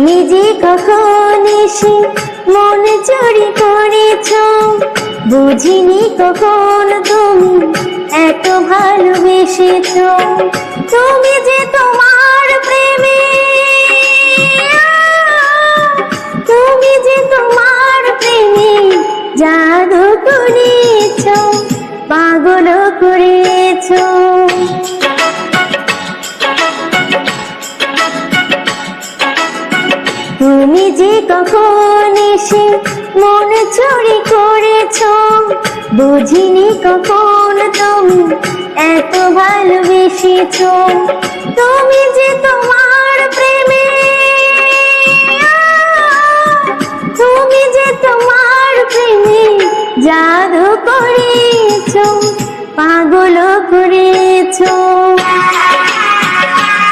তুমি যে কখন এসে মন চুরি করেছ, বুঝিনি কখন তুমি এত ভালোবেসেছ। তুমি যে তোমার প্রেমে, তুমি যে তোমার প্রেমে জাদু করেছ, পাগল করেছ। তুমি যে কখন এসে মন চুরি করেছ, বুঝিনি কখন তুমি এত ভালোবেসেছ।